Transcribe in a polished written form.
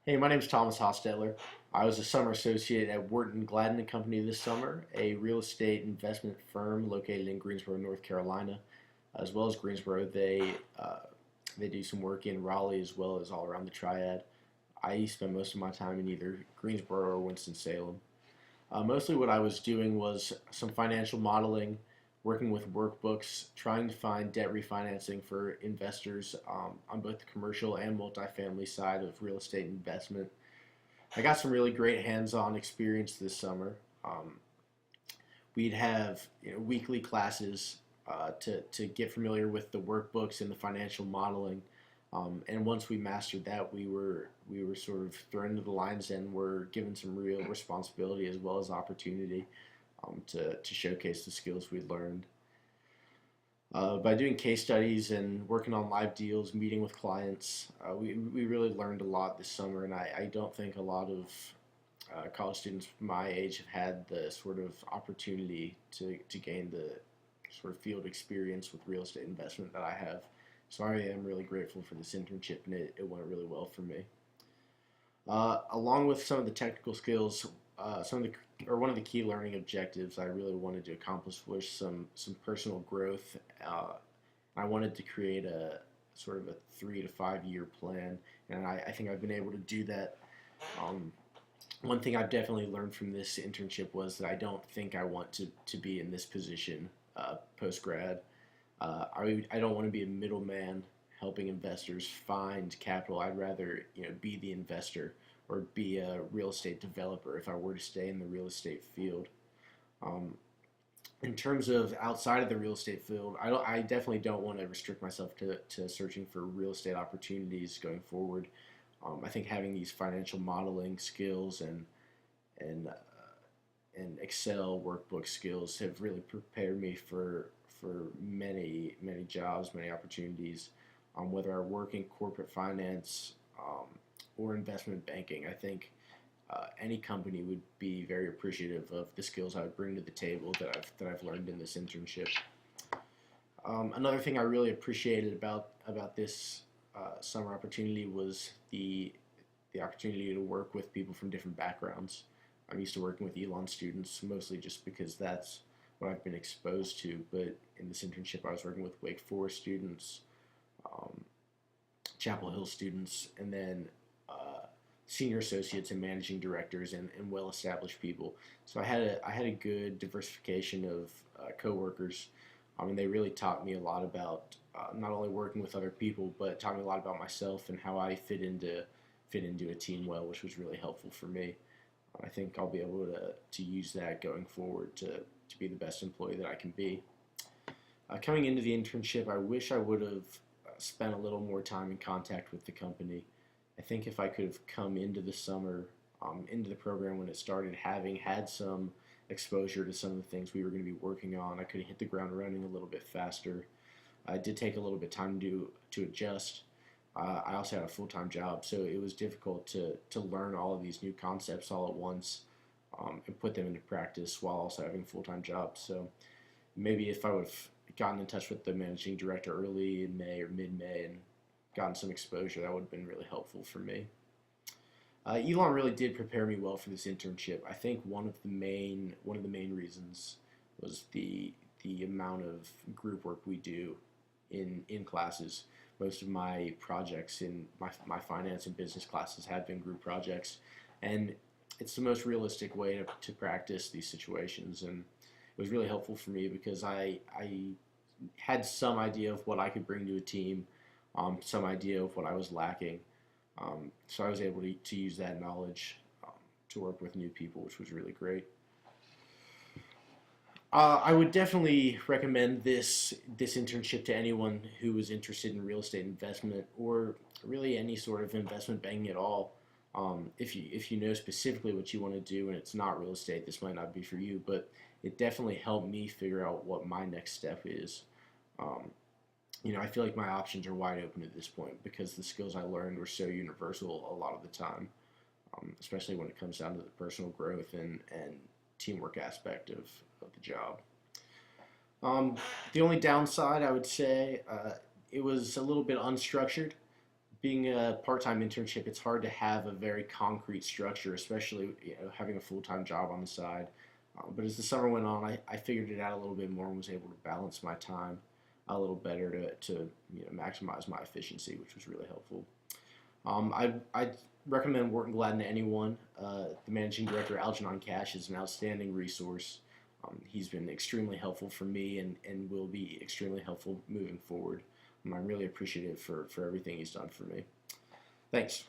Hey, my name is Thomas Hostetler. I was a summer associate at Wharton Gladden and Company this summer, a real estate investment firm located in Greensboro, North Carolina. As well as Greensboro, they do some work in Raleigh as well as all around the Triad. I spend most of my time in either Greensboro or Winston-Salem. Mostly what I was doing was some financial modeling, working with workbooks, trying to find debt refinancing for investors on both the commercial and multifamily side of real estate investment. I got some really great hands-on experience this summer. We'd have weekly classes to get familiar with the workbooks and the financial modeling. And once we mastered that, we were sort of thrown into the lion's den. Were given some real responsibility as well as opportunity to showcase the skills we learned. By doing case studies and working on live deals, meeting with clients, we really learned a lot this summer, and I don't think a lot of college students my age have had the sort of opportunity to gain the sort of field experience with real estate investment that I have. So I am really grateful for this internship, and it went really well for me. Along with some of the technical skills, one of the key learning objectives I really wanted to accomplish was some personal growth. I wanted to create a sort of a 3 to 5 year plan, and I think I've been able to do that. Um, One thing I've definitely learned from this internship was that I don't think I want to be in this position post grad. I don't want to be a middleman helping investors find capital. I'd rather be the investor or be a real estate developer if I were to stay in the real estate field. Um, in terms of outside of the real estate field, I definitely don't want to restrict myself to searching for real estate opportunities going forward. I think having these financial modeling skills and and Excel workbook skills have really prepared me for many jobs, many opportunities. Whether I work in corporate finance or investment banking, I think any company would be very appreciative of the skills I would bring to the table that I've learned in this internship. Another thing I really appreciated about this summer opportunity was the opportunity to work with people from different backgrounds. I'm used to working with Elon students mostly just because that's what I've been exposed to. But in this internship, I was working with Wake Forest students, um, Chapel Hill students, and then senior associates and managing directors and well-established people. So I had a good diversification of coworkers. And they really taught me a lot about not only working with other people, but taught me a lot about myself and how I fit into a team well, which was really helpful for me. I think I'll be able to use that going forward to be the best employee that I can be. Coming into the internship, I wish I would have spent a little more time in contact with the company. I think if I could have come into the summer, into the program when it started, having had some exposure to some of the things we were going to be working on, I could have hit the ground running a little bit faster. It did take a little bit of time to adjust. I also had a full-time job, so it was difficult to learn all of these new concepts all at once and put them into practice while also having a full-time job. So maybe if I would have gotten in touch with the managing director early in May or mid-May and gotten some exposure, that would have been really helpful for me. Elon really did prepare me well for this internship. I think one of the main reasons was the amount of group work we do in classes. Most of my projects in my finance and business classes have been group projects, and it's the most realistic way to practice these situations. And it was really helpful for me because I had some idea of what I could bring to a team, some idea of what I was lacking. So I was able to use that knowledge to work with new people, which was really great. I would definitely recommend this internship to anyone who is interested in real estate investment or really any sort of investment banking at all. If you know specifically what you want to do and it's not real estate, this might not be for you. But it definitely helped me figure out what my next step is. Um, I feel like my options are wide open at this point because the skills I learned were so universal a lot of the time, especially when it comes down to the personal growth and teamwork aspect of the job. The only downside I would say it was a little bit unstructured, being a part-time internship, it's hard to have a very concrete structure, especially having a full-time job on the side. But as the summer went on, I figured it out a little bit more and was able to balance my time a little better to maximize my efficiency, which was really helpful. I recommend Wharton Gladden to anyone. The managing director, Algernon Cash, is an outstanding resource. He's been extremely helpful for me and will be extremely helpful moving forward. I'm really appreciative for everything he's done for me. Thanks.